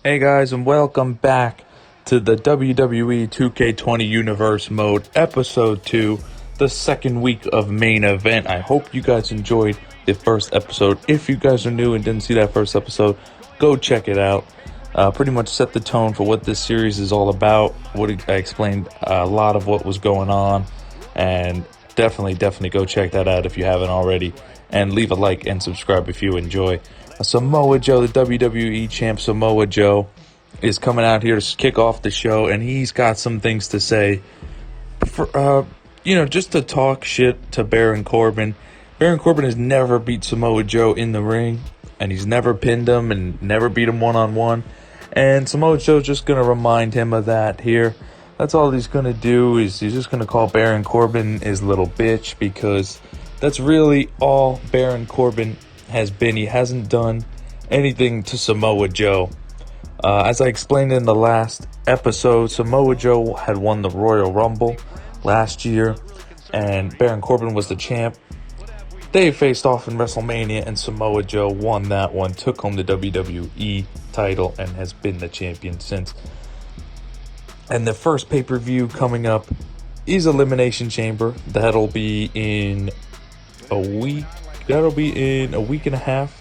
Hey guys, and welcome back to the WWE 2K20 Universe Mode, Episode 2, the second week of main event. I hope you guys enjoyed the first episode. If you guys are new and didn't see that first episode, go check it out. Pretty much set the tone for what this series is all about. I explained a lot of what was going on, and definitely go check that out if you haven't already. And leave a like and subscribe if you enjoy. Samoa Joe, the WWE champ Samoa Joe, is coming out here to kick off the show, and he's got some things to say. For, just to talk shit to Baron Corbin. Baron Corbin has never beat Samoa Joe in the ring, and he's never pinned him and never beat him one-on-one. And Samoa Joe's just going to remind him of that here. That's all he's going to do, is he's just going to call Baron Corbin his little bitch, because that's really all Baron Corbin has been. He hasn't done anything to Samoa Joe. As I explained in the last episode, Samoa Joe had won the Royal Rumble last year, and Baron Corbin was the champ. They faced off in WrestleMania, and Samoa Joe won that one, took home the WWE title, and has been the champion since. And the first pay-per-view coming up is Elimination Chamber. That'll be in a week. That'll be in a week and a half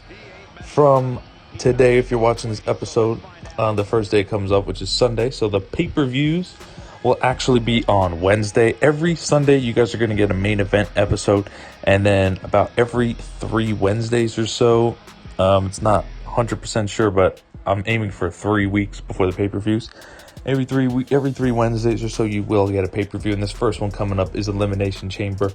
from today if you're watching this episode. The first day it comes up, which is Sunday. So the pay-per-views will actually be on Wednesday. Every Sunday you guys are going to get a main event episode. And then about every 3 Wednesdays or so, it's not 100% sure, but I'm aiming for 3 weeks before the pay-per-views. Every 3 Wednesdays or so you will get a pay-per-view. And this first one coming up is Elimination Chamber.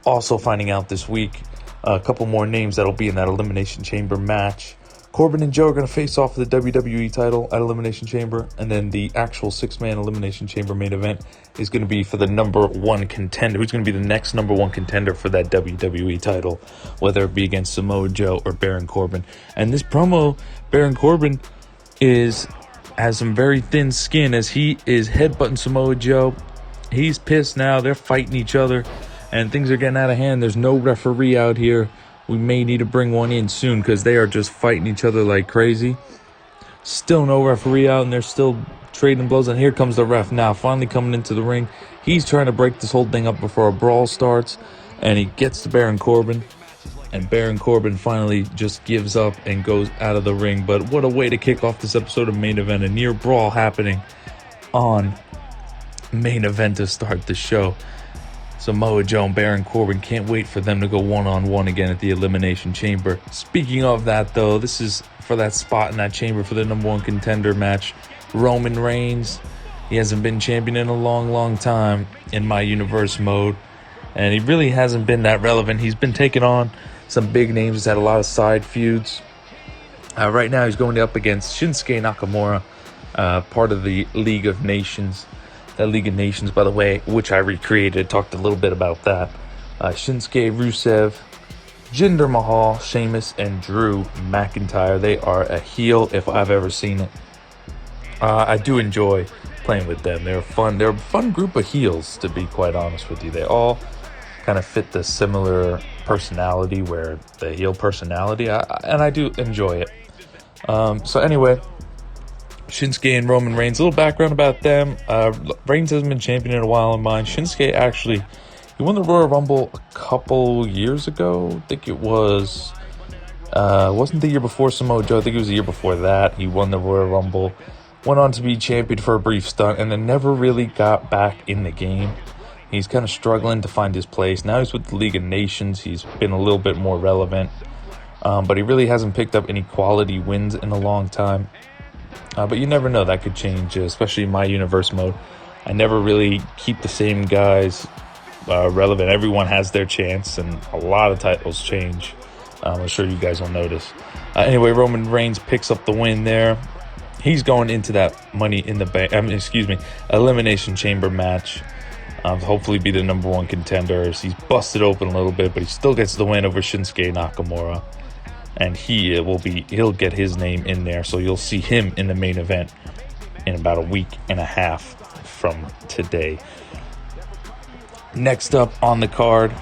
Also finding out this week a couple more names that'll be in that Elimination Chamber match. Corbin and Joe are going to face off for the WWE title at Elimination Chamber. And then the actual 6-man Elimination Chamber main event is going to be for the number 1 contender. Who's going to be the next number 1 contender for that WWE title, whether it be against Samoa Joe or Baron Corbin. And this promo, Baron Corbin has some very thin skin as he is headbutting Samoa Joe. He's pissed now. They're fighting each other, and things are getting out of hand. There's no referee out here. We may need to bring one in soon because they are just fighting each other like crazy. Still no referee out, and they're still trading blows. And here comes the ref now, finally coming into the ring. He's trying to break this whole thing up before a brawl starts, and he gets to Baron Corbin. And Baron Corbin finally just gives up and goes out of the ring. But what a way to kick off this episode of Main Event. A near brawl happening on Main Event to start the show. Samoa Joe and Baron Corbin, can't wait for them to go one-on-one again at the Elimination Chamber. Speaking of that, though, this is for that spot in that chamber for the number 1 contender match. Roman Reigns, he hasn't been champion in a long time in my universe mode. And he really hasn't been that relevant. He's been taking on some big names. He's had a lot of side feuds. Right now he's going up against Shinsuke Nakamura, part of the League of Nations. That League of Nations, by the way, which I recreated, talked a little bit about that. Shinsuke, Rusev, Jinder Mahal, Sheamus, and Drew McIntyre. They are a heel if I've ever seen it. I do enjoy playing with them. They're fun. They're a fun group of heels, to be quite honest with you. They all kind of fit the similar personality, where the heel personality, and I do enjoy it. So anyway, Shinsuke and Roman Reigns, a little background about them. Reigns hasn't been champion in a while in mine. Shinsuke actually, he won the Royal Rumble a couple years ago. I think it was, wasn't the year before Samoa Joe. I think it was the year before that. He won the Royal Rumble, went on to be champion for a brief stunt, and then never really got back in the game. He's kind of struggling to find his place. Now he's with the League of Nations. He's been a little bit more relevant, but he really hasn't picked up any quality wins in a long time. But you never know, that could change, especially in my universe mode. I never really keep the same guys relevant. Everyone has their chance, and a lot of titles change. I'm sure you guys will notice. Anyway, Roman Reigns picks up the win there. He's going into that Money in the Bank, Elimination Chamber match. Hopefully be the number 1 contender. He's busted open a little bit, but he still gets the win over Shinsuke Nakamura. And he'll get his name in there, so you'll see him in the main event in about a week and a half from today. Next up on the card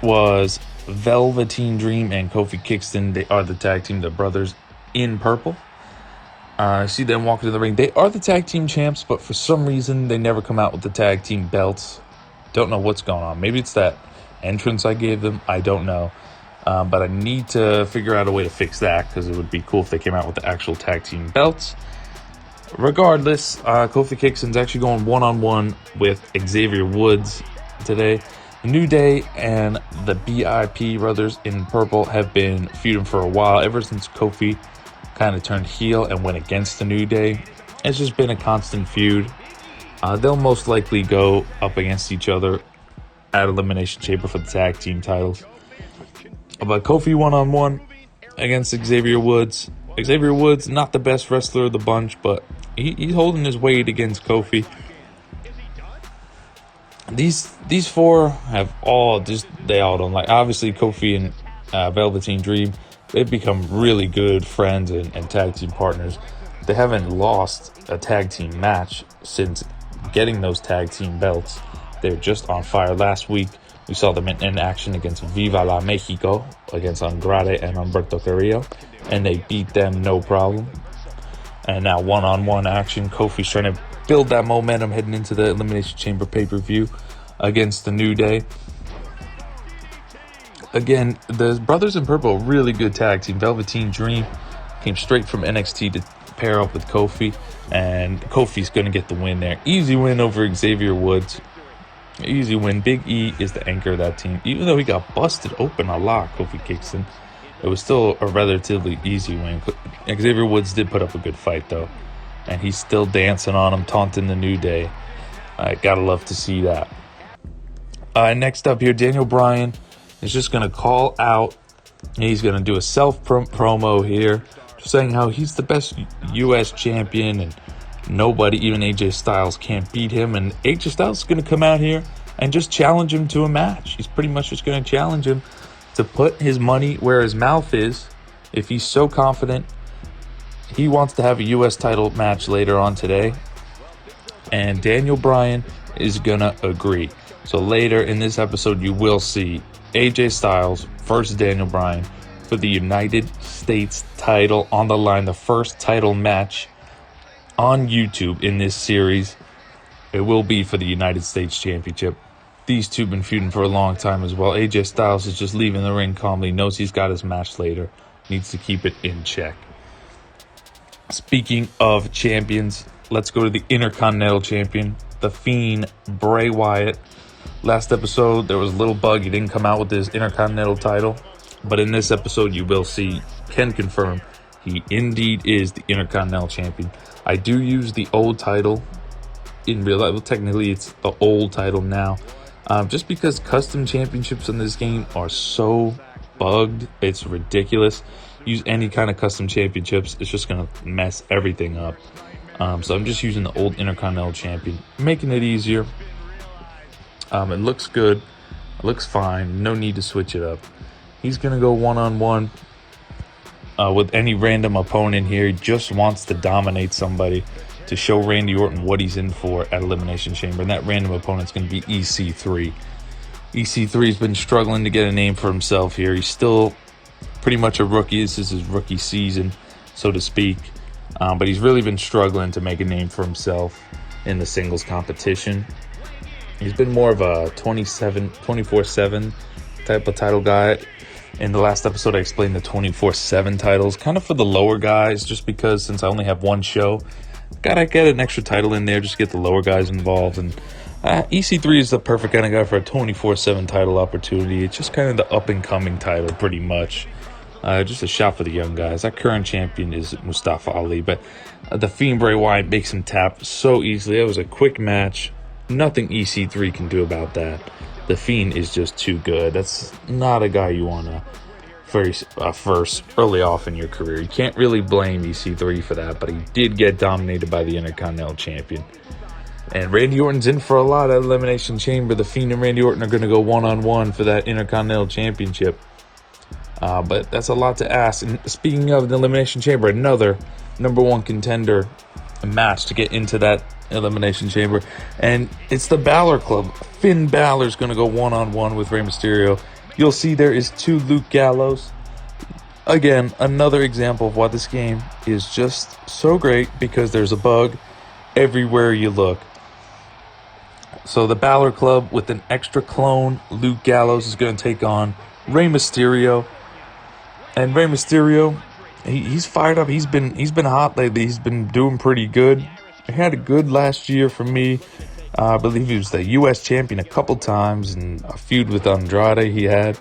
was Velveteen Dream and Kofi Kingston. They are the tag team, the brothers in purple. See them walk into the ring. They are the tag team champs, but for some reason, they never come out with the tag team belts. Don't know what's going on. Maybe it's that entrance I gave them. I don't know. But I need to figure out a way to fix that, because it would be cool if they came out with the actual tag team belts. Regardless, Kofi Kingston's actually going one-on-one with Xavier Woods today. New Day and the BIP brothers in purple have been feuding for a while, ever since Kofi kind of turned heel and went against the New Day. It's just been a constant feud. They'll most likely go up against each other at Elimination Chamber for the tag team titles. But Kofi one-on-one against Xavier Woods. Xavier Woods, not the best wrestler of the bunch, but he's holding his weight against Kofi. These four have they all don't like. Obviously, Kofi and Velveteen Dream, they've become really good friends and tag team partners. They haven't lost a tag team match since getting those tag team belts. They're just on fire. Last week, we saw them in action against Viva la Mexico, against Andrade and Humberto Carrillo, and they beat them no problem. And now one-on-one action. Kofi's trying to build that momentum heading into the Elimination Chamber pay-per-view against the New Day. Again, the Brothers in Purple, really good tag team. Velveteen Dream came straight from NXT to pair up with Kofi, and Kofi's going to get the win there. Easy win over Xavier Woods. Easy win. Big E is the anchor of that team. Even though he got busted open a lot, Kofi Kingston, it was still a relatively easy win. Xavier Woods did put up a good fight, though, and he's still dancing on him, taunting the New Day. Gotta love to see that. Next up here, Daniel Bryan is just going to call out. He's going to do a self-promo here, just saying how he's the best U.S. champion and nobody, even AJ Styles, can't beat him. And AJ Styles is going to come out here and just challenge him to a match. He's pretty much just going to challenge him to put his money where his mouth is. If he's so confident, he wants to have a U.S. title match later on today. And Daniel Bryan is going to agree. So later in this episode, you will see AJ Styles versus Daniel Bryan for the United States title on the line. The first title match on YouTube in this series. It will be for the United States Championship. These two have been feuding for a long time as well. AJ Styles is just leaving the ring calmly, knows he's got his match later, needs to keep it in check. Speaking of champions, let's go to the Intercontinental Champion, The Fiend, Bray Wyatt. Last episode, there was a little bug. He didn't come out with his Intercontinental title. But in this episode, you will see, can confirm, he indeed is the Intercontinental Champion. I do use the old title in real life. Well, technically, it's the old title now. Just because custom championships in this game are so bugged, it's ridiculous. Use any kind of custom championships, it's just going to mess everything up. So I'm just using the old Intercontinental Champion, making it easier. It looks good. It looks fine. No need to switch it up. He's going to go one-on-one with any random opponent here. He just wants to dominate somebody to show Randy Orton what he's in for at Elimination Chamber. And that random opponent's going to be EC3. EC3's been struggling to get a name for himself here. He's still pretty much a rookie. This is his rookie season, so to speak. But he's really been struggling to make a name for himself in the singles competition. He's been more of a 24/7 type of title guy. In the last episode, I explained the 24/7 titles, kind of for the lower guys, just because since I only have one show, gotta get an extra title in there, just get the lower guys involved. And EC3 is the perfect kind of guy for a 24/7 title opportunity. It's just kind of the up-and-coming title, pretty much. Just a shot for the young guys. Our current champion is Mustafa Ali, but the Fiend Bray Wyatt makes him tap so easily. It was a quick match. Nothing EC3 can do about that. The Fiend is just too good. That's not a guy you want to first early off in your career. You can't really blame EC3 for that, but he did get dominated by the Intercontinental Champion. And Randy Orton's in for a lot at Elimination Chamber. The Fiend and Randy Orton are going to go one-on-one for that Intercontinental Championship. But that's a lot to ask. And speaking of the Elimination Chamber, another number one contender match to get into that Elimination Chamber. And it's the Balor Club. Finn Balor's going to go one-on-one with Rey Mysterio. You'll see there is two Luke Gallows. Again, another example of why this game is just so great, because there's a bug everywhere you look. So the Balor Club with an extra clone, Luke Gallows, is going to take on Rey Mysterio. And Rey Mysterio, he's fired up. He's been hot lately. He's been doing pretty good. He had a good last year for me. I believe he was the U.S. champion a couple times, and a feud with Andrade he had.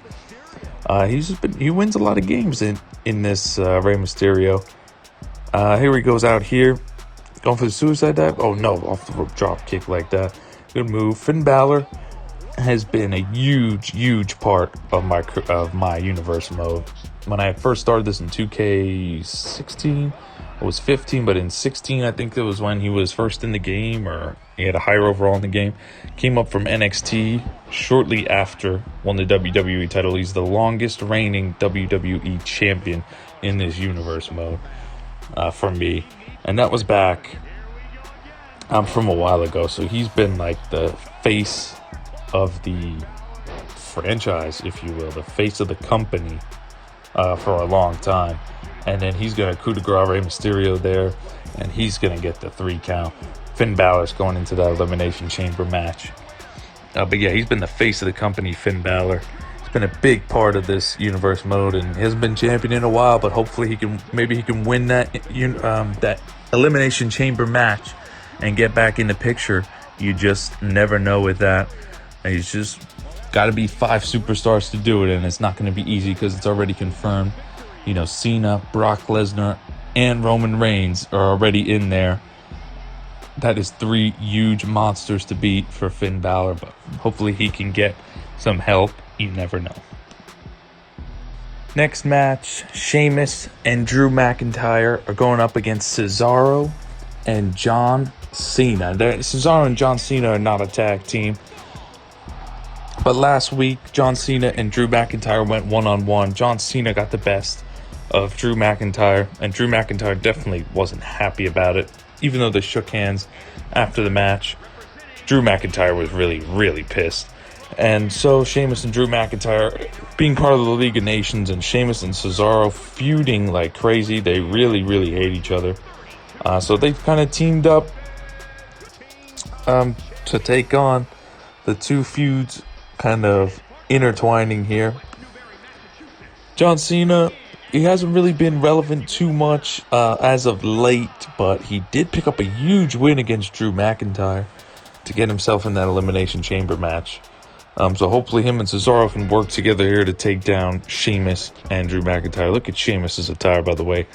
He wins a lot of games in this Rey Mysterio. Here he goes out here, going for the suicide dive. Oh no, off the rope drop kick like that. Good move. Finn Balor has been a huge part of my universe mode. When I first started this in 2K16, it was 15, but in 16, I think it was when he was first in the game, or he had a higher overall in the game. Came up from NXT shortly after, won the WWE title. He's the longest reigning WWE champion in this universe mode for me. And that was back from a while ago. So he's been like the face of the franchise, if you will, the face of the company for a long time. And then he's going to coup de grace Rey Mysterio there, and he's going to get the 3 count. Finn Balor's going into that Elimination Chamber match. But yeah, he's been the face of the company, Finn Balor. He's been a big part of this universe mode, and hasn't been champion in a while, but hopefully he can win that Elimination Chamber match and get back in the picture. You just never know with that. And he's just got to be 5 superstars to do it, and it's not going to be easy because it's already confirmed. You know, Cena, Brock Lesnar, and Roman Reigns are already in there. That is 3 huge monsters to beat for Finn Balor, but hopefully he can get some help. You never know. Next match, Sheamus and Drew McIntyre are going up against Cesaro and John Cena. Cesaro and John Cena are not a tag team. But last week, John Cena and Drew McIntyre went one-on-one. John Cena got the best of Drew McIntyre, and Drew McIntyre definitely wasn't happy about it. Even though they shook hands after the match, Drew McIntyre was really pissed. And so Sheamus and Drew McIntyre being part of the League of Nations, and Sheamus and Cesaro feuding like crazy. They really hate each other. So they've kind of teamed up to take on the 2 feuds, kind of intertwining here. John Cena, he hasn't really been relevant too much as of late, but he did pick up a huge win against Drew McIntyre to get himself in that Elimination Chamber match. So hopefully him and Cesaro can work together here to take down Sheamus and Drew McIntyre. Look at Sheamus' attire, by the way.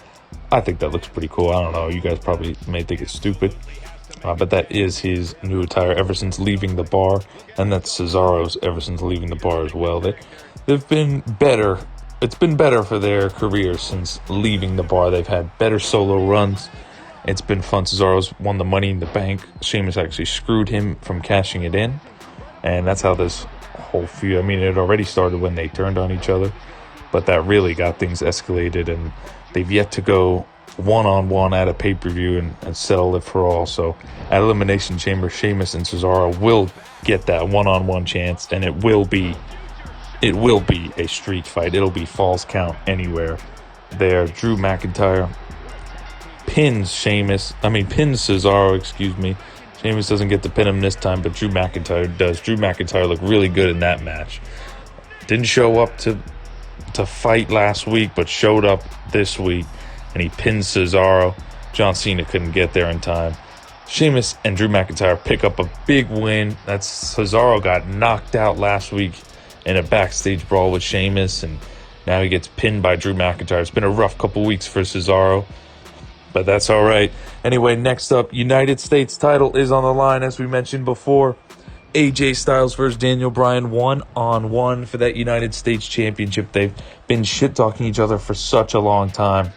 I think that looks pretty cool. I don't know. You guys probably may think it's stupid. But that is his new attire ever since leaving the bar. And that's Cesaro's ever since leaving the bar as well. They've been better. It's been better for their careers since leaving the bar. They've had better solo runs. It's been fun. Cesaro's won the Money in the Bank. Sheamus actually screwed him from cashing it in. And that's how this whole feud, I mean, it already started when they turned on each other. But that really got things escalated. And they've yet to go one-on-one at a pay-per-view and settle it for all. So at Elimination Chamber, Sheamus and Cesaro will get that one-on-one chance. And it will be a street fight. It'll be falls count anywhere there. Drew McIntyre pins Cesaro, excuse me. Sheamus doesn't get to pin him this time, but Drew McIntyre does. Drew McIntyre looked really good in that match. Didn't show up to fight last week, but showed up this week, and he pinned Cesaro. John Cena couldn't get there in time. Sheamus and Drew McIntyre pick up a big win. That's Cesaro got knocked out last week in a backstage brawl with Sheamus, and now he gets pinned by Drew McIntyre. It's been a rough couple weeks for Cesaro, but that's all right. Anyway, next up, United States title is on the line, as we mentioned before. AJ Styles versus Daniel Bryan, 1-on-1 for that United States Championship. They've been shit-talking each other for such a long time,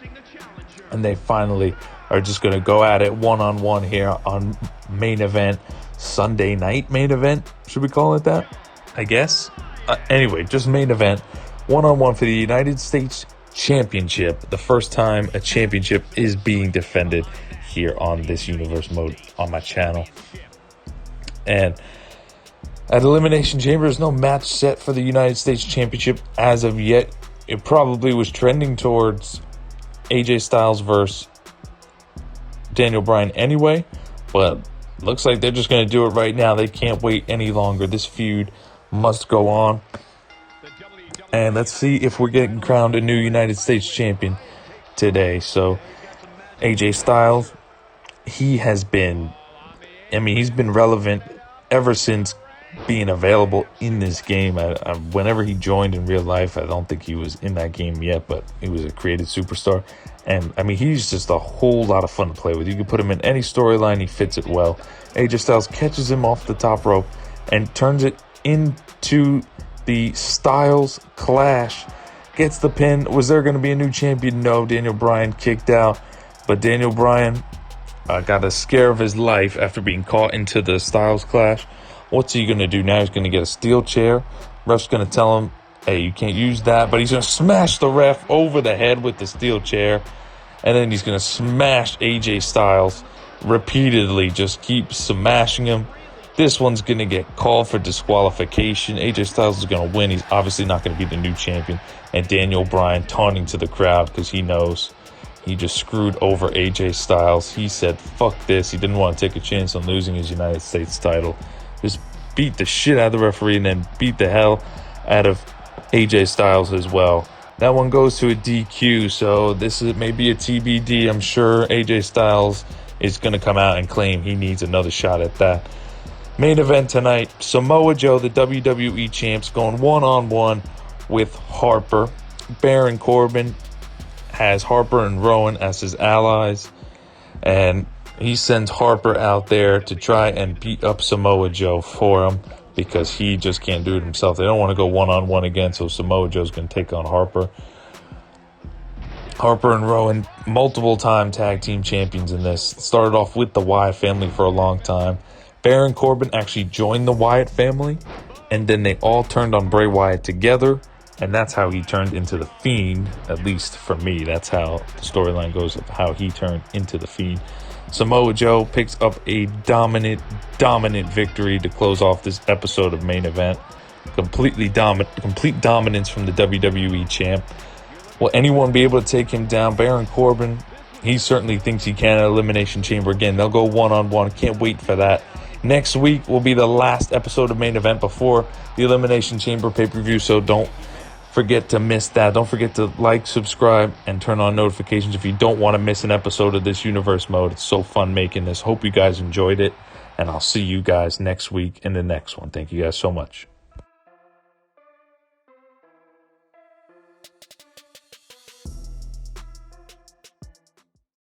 and they finally are just going to go at it one-on-one here on main event, Sunday night main event. Should we call it that? I guess. Anyway, just main event, one-on-one for the United States Championship. The first time a championship is being defended here on this universe mode on my channel. And at Elimination Chamber, there's no match set for the United States Championship as of yet. it probably was trending towards AJ Styles versus Daniel Bryan anyway, but looks like they're just going to do it right now. They can't wait any longer. This feud must go on. And let's see if we're getting crowned a new United States champion today. So AJ Styles, he's been relevant ever since being available in this game. Whenever he joined in real life, I don't think he was in that game yet, but he was a created superstar. And he's just a whole lot of fun to play with. You can put him in any storyline, he fits it well. AJ Styles catches him off the top rope and turns it into the Styles Clash. Gets the pin. Was there going to be a new champion? No. Daniel Bryan kicked out. But Daniel Bryan got a scare of his life after being caught into the Styles Clash. What's he going to do now? He's going to get a steel chair. Ref's going to tell him, hey, you can't use that. But he's going to smash the ref over the head with the steel chair. And then he's going to smash AJ Styles repeatedly. Just keep smashing him. This one's going to get called for disqualification. AJ Styles is going to win. He's obviously not going to be the new champion. And Daniel Bryan taunting to the crowd because he knows he just screwed over AJ Styles. He said, fuck this. He didn't want to take a chance on losing his United States title. Just beat the shit out of the referee and then beat the hell out of AJ Styles as well. That one goes to a DQ, so this is maybe a TBD. I'm sure AJ Styles is going to come out and claim he needs another shot at that. Main event tonight, Samoa Joe, the WWE champs, going one-on-one with Harper. Baron Corbin has Harper and Rowan as his allies, and he sends Harper out there to try and beat up Samoa Joe for him because he just can't do it himself. They don't want to go one-on-one again, so Samoa Joe's going to take on Harper. Harper and Rowan, multiple-time tag team champions in this. Started off with the Wyatt family for a long time. Baron Corbin actually joined the Wyatt family, and then they all turned on Bray Wyatt together, and that's how he turned into the Fiend, at least for me. That's how the storyline goes of how he turned into the Fiend. Samoa Joe picks up a dominant victory to close off this episode of Main Event. Complete dominance from the WWE champ. Will anyone be able to take him down? Baron Corbin, he certainly thinks he can at Elimination Chamber again. They'll go one-on-one. Can't wait for that. Next week will be the last episode of Main Event before the Elimination Chamber pay-per-view, so don't forget to miss that. Don't forget to like, subscribe, and turn on notifications if you don't want to miss an episode of this universe mode. It's so fun making this. Hope you guys enjoyed it, and I'll see you guys next week in the next one. Thank you guys so much.